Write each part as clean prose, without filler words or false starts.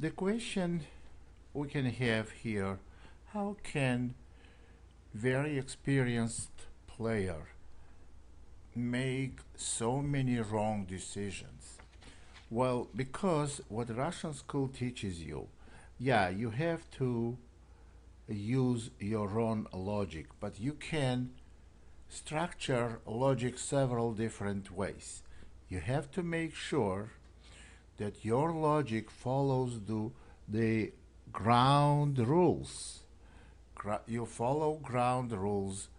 The question we can have here, how can very experienced player make so many wrong decisions? Well, because what Russian school teaches you, yeah, you have to use your own logic, but you can structure logic several different ways. You have to make sure that your logic follows the ground rules. You follow ground rules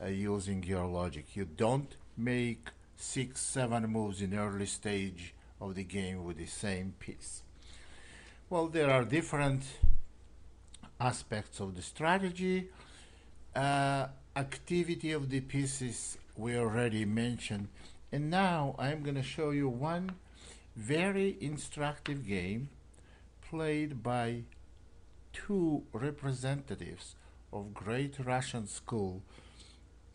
using your logic. You don't make 6, 7 moves in early stage of the game with the same piece. Well, there are different aspects of the strategy. Activity of the pieces we already mentioned. And now I'm going to show you one very instructive game played by two representatives of great Russian school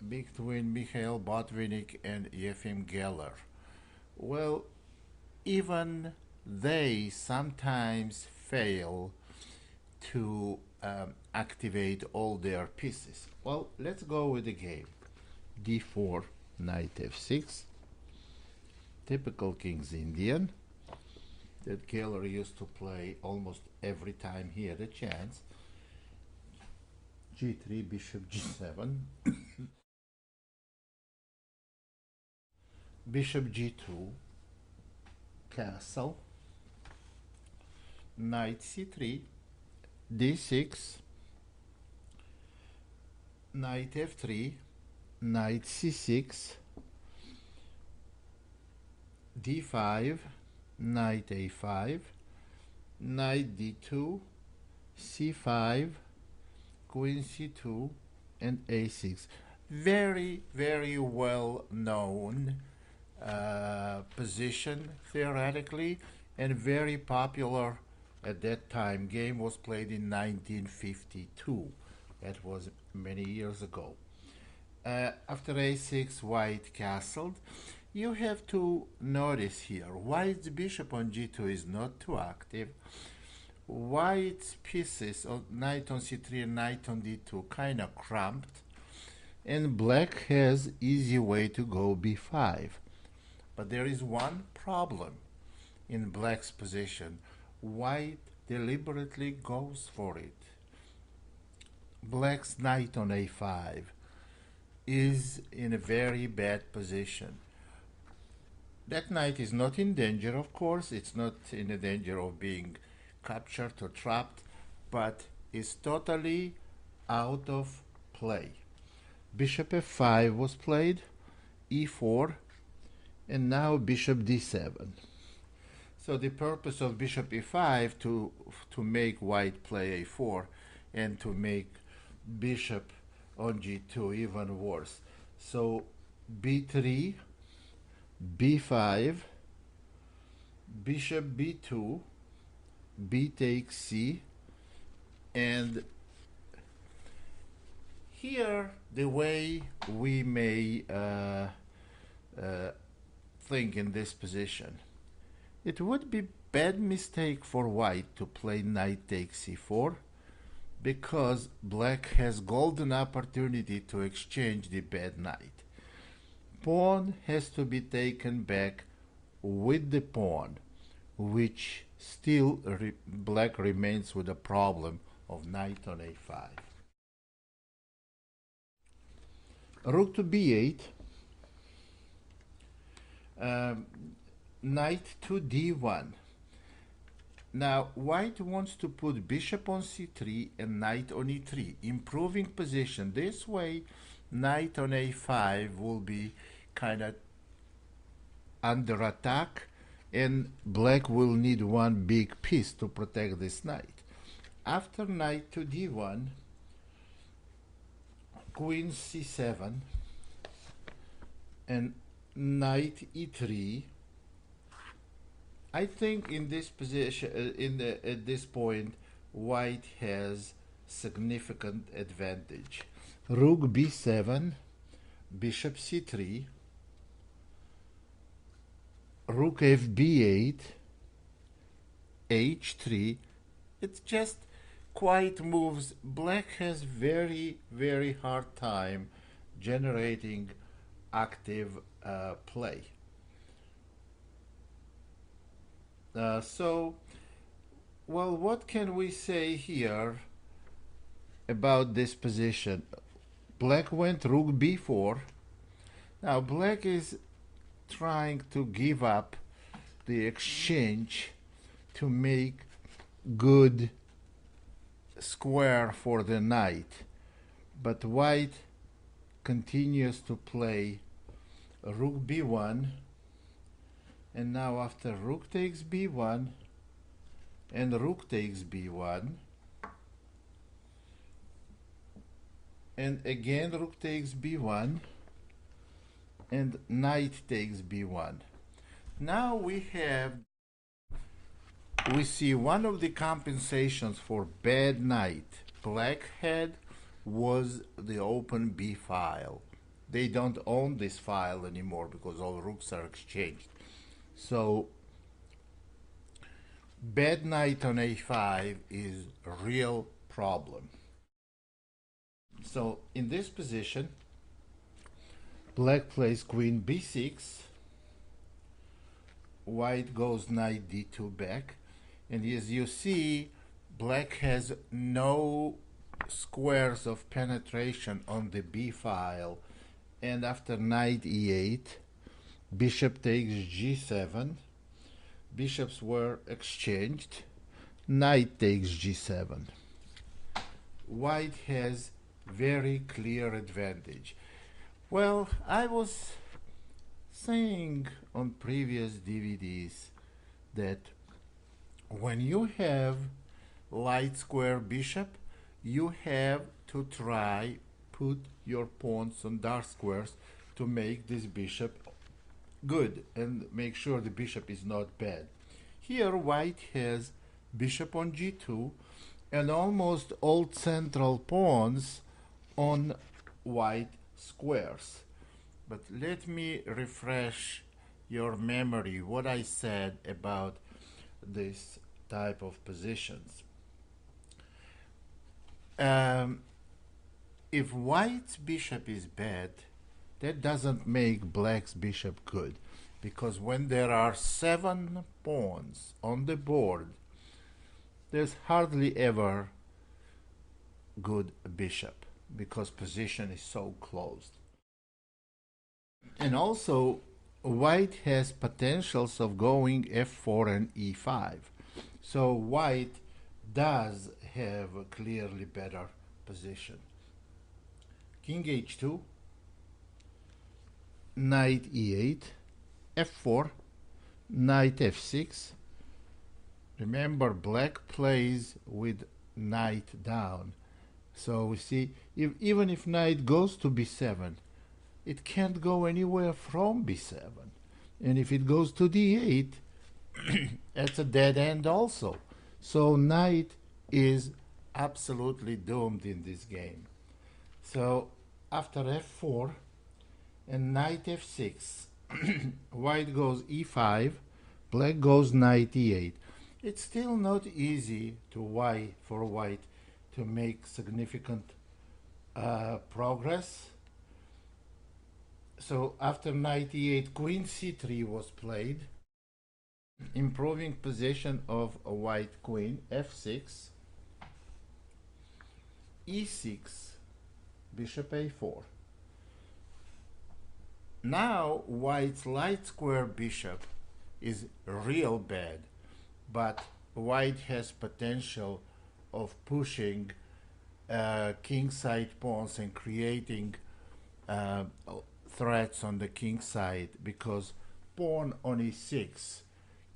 between Mikhail Botvinnik and Yefim Geller. Well, even they sometimes fail to activate all their pieces. Well, let's go with the game. d4, knight f6, typical King's Indian that Geller used to play almost every time he had a chance. g3, bishop g7, bishop g2, castle, knight c3, d6, knight f3, knight c6, d5, knight a5, knight d2, c5, queen c2, and a6. Very, very well known position theoretically, and very popular at that time. Game was played in 1952. That was many years ago. After a6, white castled. You have to notice here, white's bishop on g2 is not too active. White's pieces of knight on c3 and knight on d2 kind of cramped. And black has easy way to go b5. But there is one problem in black's position. White deliberately goes for it. Black's knight on a5 is in a very bad position. That knight is not in danger, of course. It's not in the danger of being captured or trapped, but is totally out of play. Bishop f5 was played, e4, and now bishop d7. So the purpose of bishop e5 to make white play a4 and to make bishop on g2 even worse. So b3, b5, bishop b2, b takes c, and here the way we may think in this position. It would be bad mistake for white to play knight takes c4 because black has golden opportunity to exchange the bad knight. Pawn has to be taken back with the pawn, which still black remains with a problem of knight on a5. Rook to b8, knight to d1. Now white wants to put bishop on c3 and knight on e3, improving position. This way knight on a5 will be kind of under attack, and black will need one big piece to protect this knight. After knight to d1, queen c7 and knight e3. I think in this position, at this point, white has significant advantage. Rook b7, bishop c3, rook fb8, h3, It's just quiet moves. Black has very hard time generating active play. So, well, what can we say here about this position? Black went rook b4. Now black is trying to give up the exchange to make good square for the knight, but white continues to play rook b1, and now after rook takes b1 and rook takes b1 and again rook takes b1 and knight takes b1. Now we see one of the compensations for bad knight black had was the open b file. They don't own this file anymore because all rooks are exchanged. So bad knight on a5 is a real problem. So in this position, black plays queen b6, white goes knight d2 back, and as you see, black has no squares of penetration on the b file, and after knight e8, bishop takes g7, bishops were exchanged, knight takes g7. White has very clear advantage. Well, I was saying on previous DVDs that when you have light square bishop, you have to try put your pawns on dark squares to make this bishop good and make sure the bishop is not bad. Here white has bishop on g2 and almost all central pawns on white squares. But let me refresh your memory what I said about this type of positions. If white's bishop is bad, that doesn't make black's bishop good, because when there are 7 pawns on the board, there's hardly ever good bishop because position is so closed. And also white has potentials of going f4 and e5, so white does have a clearly better position. King h2, knight e8, f4, knight f6. Remember, black plays with knight down, so we see even if knight goes to b7, it can't go anywhere from b7, and if it goes to d8, that's a dead end also. So knight is absolutely doomed in this game. So after f4 and knight f6, white goes e5, black goes knight e8. It's still not easy for white to make significant progress. So after knight e8, queen c3 was played, improving position of a white queen, f6, e6, bishop a4. Now white's light square bishop is real bad, but white has potential of pushing king side pawns and creating threats on the king side, because pawn on e6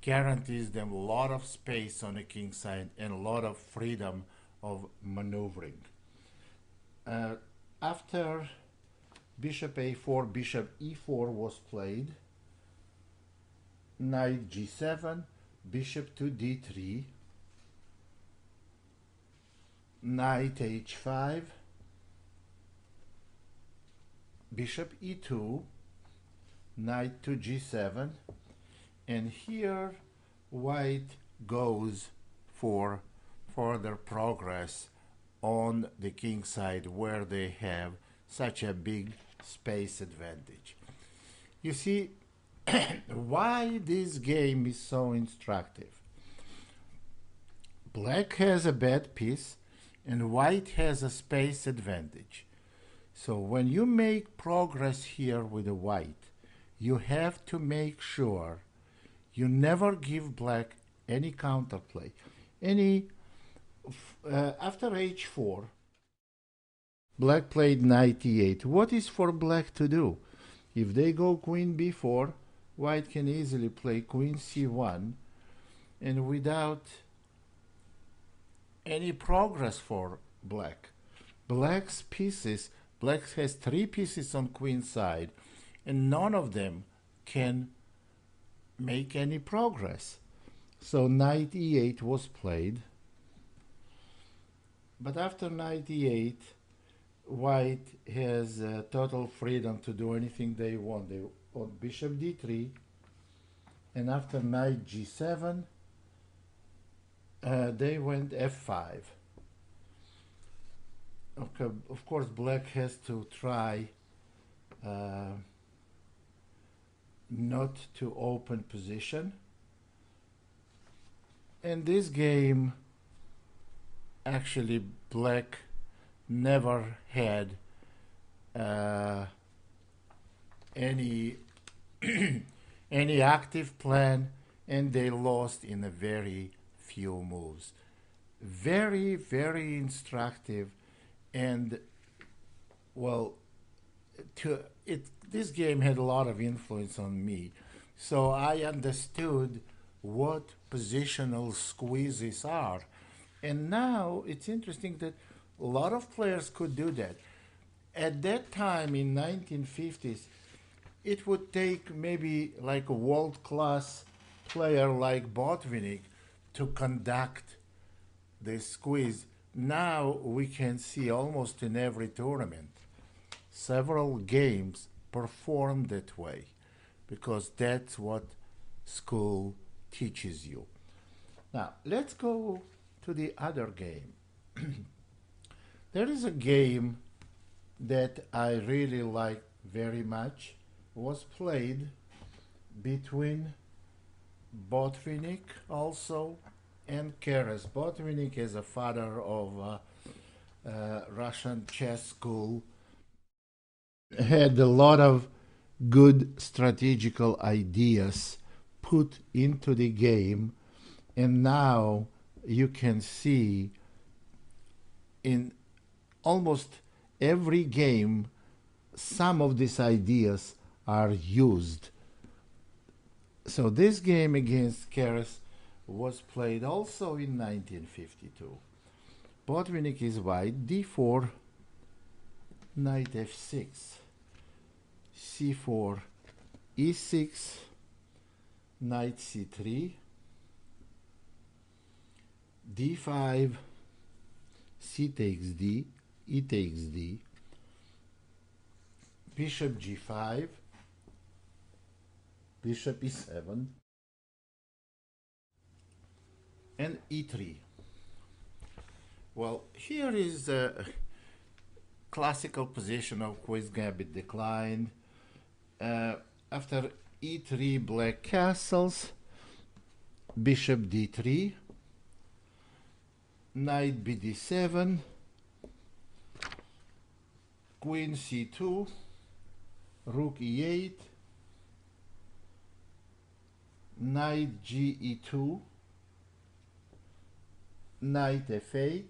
guarantees them a lot of space on the king side and a lot of freedom of maneuvering. After bishop a4, bishop e4 was played, knight g7, bishop to d3, knight h5, bishop e2, knight to g7, and here white goes for further progress on the king side where they have such a big space advantage. You see, why this game is so instructive. Black has a bad piece and white has a space advantage. So when you make progress here with the white, you have to make sure you never give black any counterplay. After h4, black played knight e8. What is for black to do? If they go queen b4, white can easily play queen c1, and without any progress for black. Black has 3 pieces on queen side, and none of them can make any progress. So knight e8 was played. But after knight e8, white has total freedom to do anything they want. They want bishop d3, and after knight g7, they went f5. Okay, of course, black has to try not to open position. In this game, actually, black never had any any active plan, and they lost in a very few moves. Very, very instructive, and well, this game had a lot of influence on me, so I understood what positional squeezes are. And now it's interesting that a lot of players could do that. At that time in 1950s, it would take maybe like a world-class player like Botvinnik to conduct this squeeze. Now we can see almost in every tournament several games perform that way, because that's what school teaches you. Now let's go to the other game. There is a game that I really like very much. Was played between Botvinnik also and Keres. Botvinnik is a father of Russian chess school. Had a lot of good strategical ideas put into the game, and now you can see in almost every game some of these ideas are used. So this game against Keres was played also in 1952. Botvinnik is white, d4, knight f6, c4, e6, knight c3, d5, c takes d, e takes d, bishop g5, bishop e7, and e3. Well, here is a classical position of quiz gambit declined. After e3, black castles, bishop d3, knight bd7, queen c2, rook e8, knight ge2, knight f8,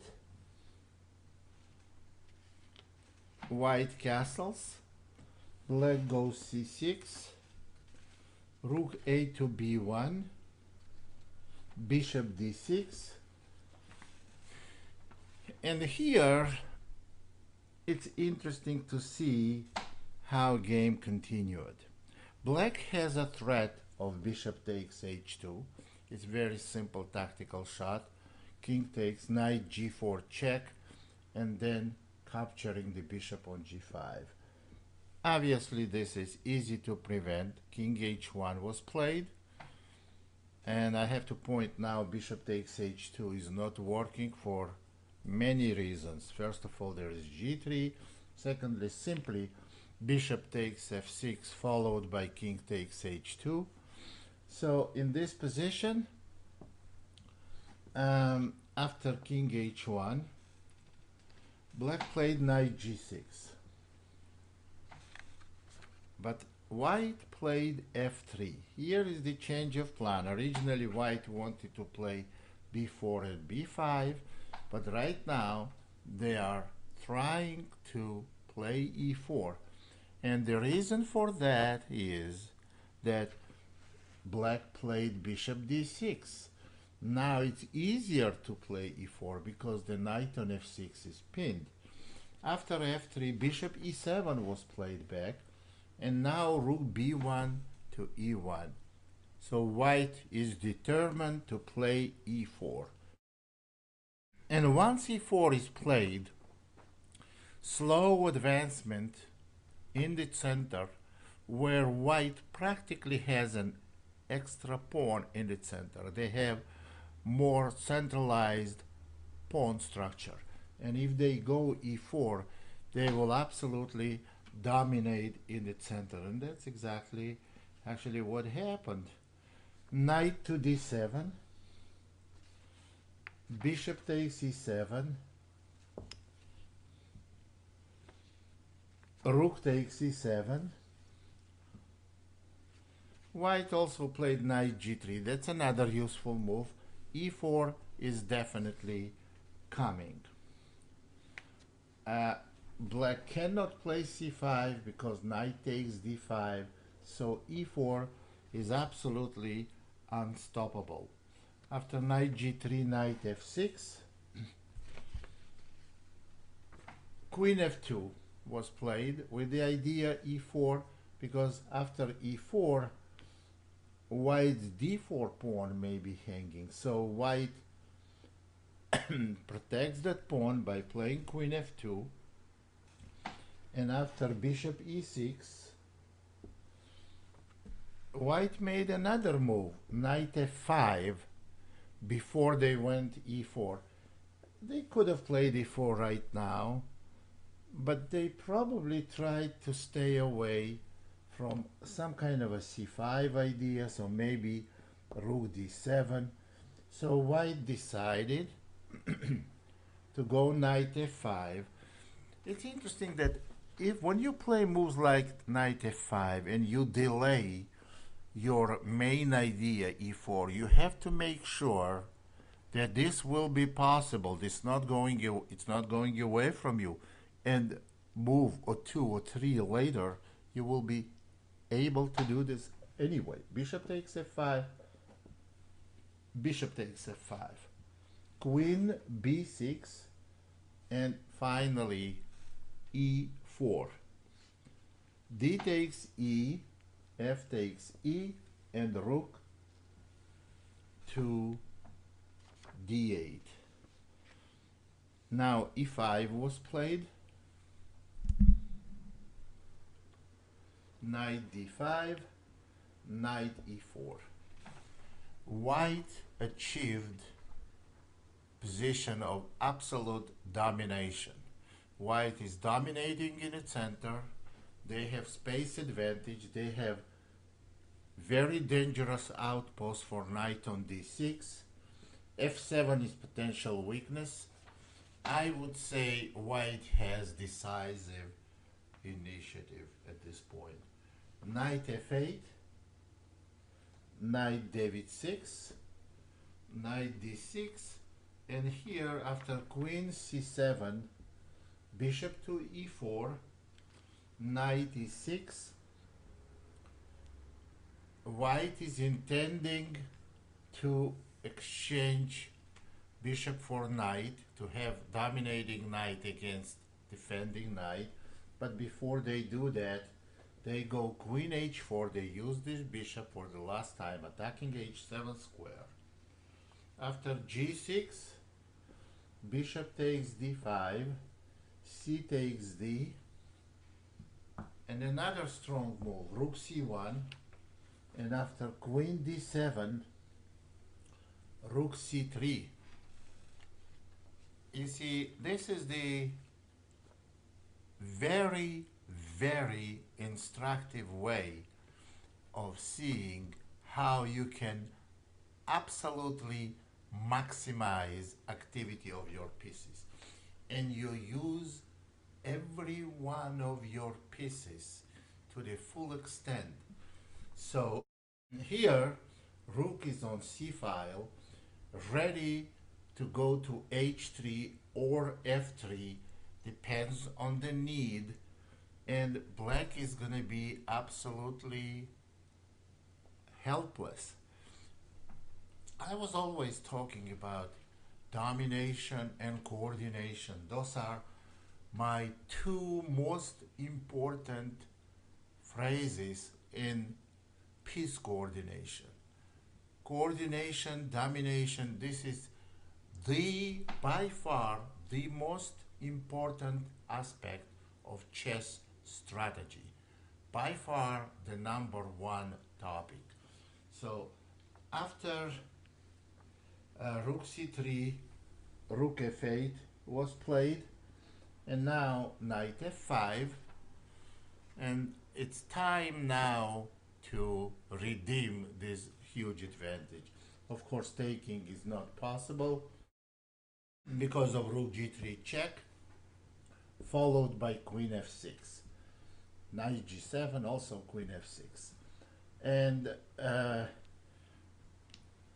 white castles, black goes c6, rook a to b1, bishop d6, and here it's interesting to see how game continued. Black has a threat of bishop takes h2. It's very simple tactical shot. King takes, knight g4 check, and then capturing the bishop on g5. Obviously this is easy to prevent. King h1 was played, And I have to point now, bishop takes h2 is not working for many reasons. First of all, there is g3. Secondly, simply bishop takes f6 followed by king takes h2. So in this position, after king h1, black played knight g6. But white played f3. Here is the change of plan. Originally, white wanted to play b4 and b5, but right now they are trying to play e4. And the reason for that is that black played bishop d6. Now it's easier to play e4 because the knight on f6 is pinned. After f3, bishop e7 was played back, and now rook b1 to e1. So white is determined to play e4. And once e4 is played, slow advancement in the center, where white practically has an extra pawn in the center. They have more centralized pawn structure. And if they go e4, they will absolutely dominate in the center. And that's exactly actually what happened. Knight to d7, bishop takes e7, rook takes e7. White also played knight g3. That's another useful move. e4 is definitely coming. Black cannot play c5 because knight takes d5, so e4 is absolutely unstoppable. After knight g3, knight f6, queen f2 was played with the idea e4, because after e4, white's d4 pawn may be hanging. So white protects that pawn by playing queen f2, and after bishop e6, white made another move, knight f5, before they went e4. They could have played e4 right now, but they probably tried to stay away from some kind of a c5 idea, so maybe rook d7. So white decided to go knight f5. It's interesting that when you play moves like knight f5 and you delay your main idea e4, you have to make sure that this will be possible. It's not going away from you, and move or 2 or 3 later you will be able to do this anyway. Bishop takes f5, bishop takes f5, queen b6, and finally e4. D takes e, f takes e, and rook to d8. Now e5 was played, knight d5, knight e4. White achieved position of absolute domination. White is dominating in the center. They have space advantage. They have very dangerous outposts for knight on d6. f7 is potential weakness. I would say white has decisive initiative at this point. Knight f8, knight d6, knight d6, and here after queen c7, bishop to e4, knight e6, white is intending to exchange bishop for knight to have dominating knight against defending knight, but before they do that, they go queen h4. They use this bishop for the last time, attacking h7 square. After g6, bishop takes d5, c takes d, and another strong move, rook c1, and after queen d7, rook c3. You see, this is the very, very instructive way of seeing how you can absolutely maximize activity of your pieces. And you use every one of your pieces to the full extent. So here, rook is on c file, ready to go to h3 or f3, depends on the need, and black is going to be absolutely helpless. I was always talking about domination and coordination. Those are my two most important phrases in piece coordination. Coordination, domination, this is by far the most important aspect of chess strategy. By far the number one topic. So after rook c3, rook f8 was played, and now knight f5, and it's time now to redeem this huge advantage. Of course, taking is not possible because of rook g3 check, followed by queen f6. Knight g7, also queen f6. And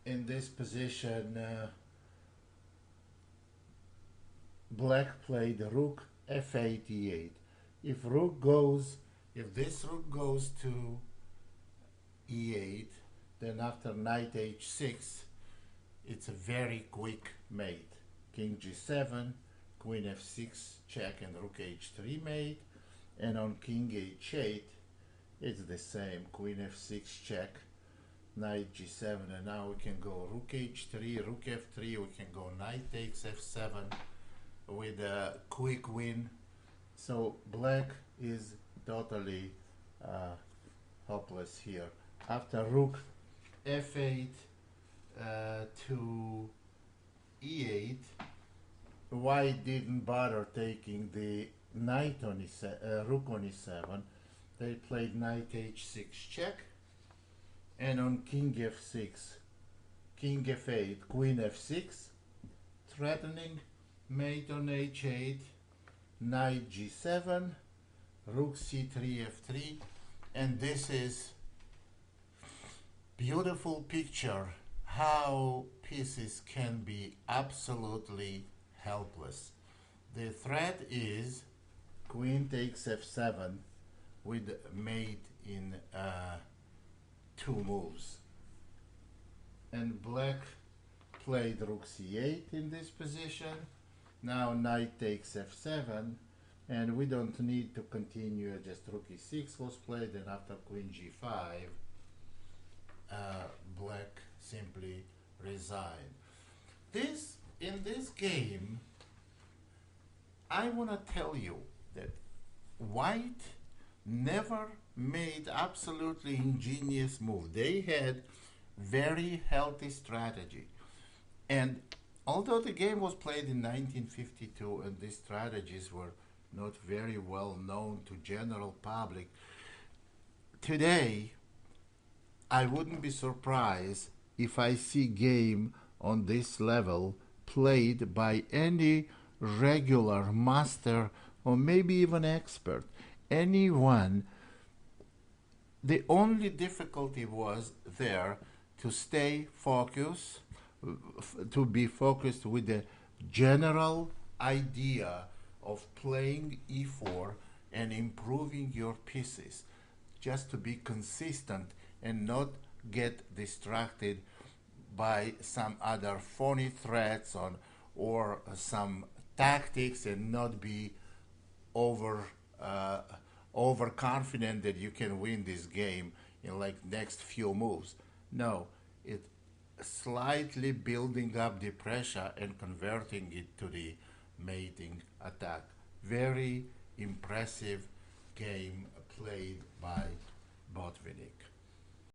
in this position, black played rook f8 e8. If this rook goes to e8, then after knight h6, it's a very quick mate. King g7, queen f6 check, and rook h3 mate. And on king h8, it's the same, queen f6 check, knight g7, and now we can go rook h3, rook f3, we can go knight takes f7 with a quick win. So black is totally helpless here. After rook f8 to e8, white didn't bother taking the knight on rook on e7. They played knight h6 check, and on king f6, king f8, queen f6, threatening mate on h8, knight g7, rook c3 f3, and this is beautiful picture how pieces can be absolutely helpless. The threat is queen takes f7 with mate in 2 moves. And black played rook c8 in this position. Now knight takes f7, and we don't need to continue, just rook e6 was played, and after queen g5, black simply resigned. In this game, I want to tell you that white never made absolutely ingenious move. They had very healthy strategy. And although the game was played in 1952 and these strategies were not very well known to general public, today I wouldn't be surprised if I see game on this level played by any regular master or maybe even expert. Anyone. The only difficulty was there to stay focused, to be focused with the general idea of playing e4 and improving your pieces, just to be consistent and not get distracted by some other phony threats on or some tactics, and not be overconfident that you can win this game in like next few moves. No, it slightly building up the pressure and converting it to the mating attack. Very impressive game played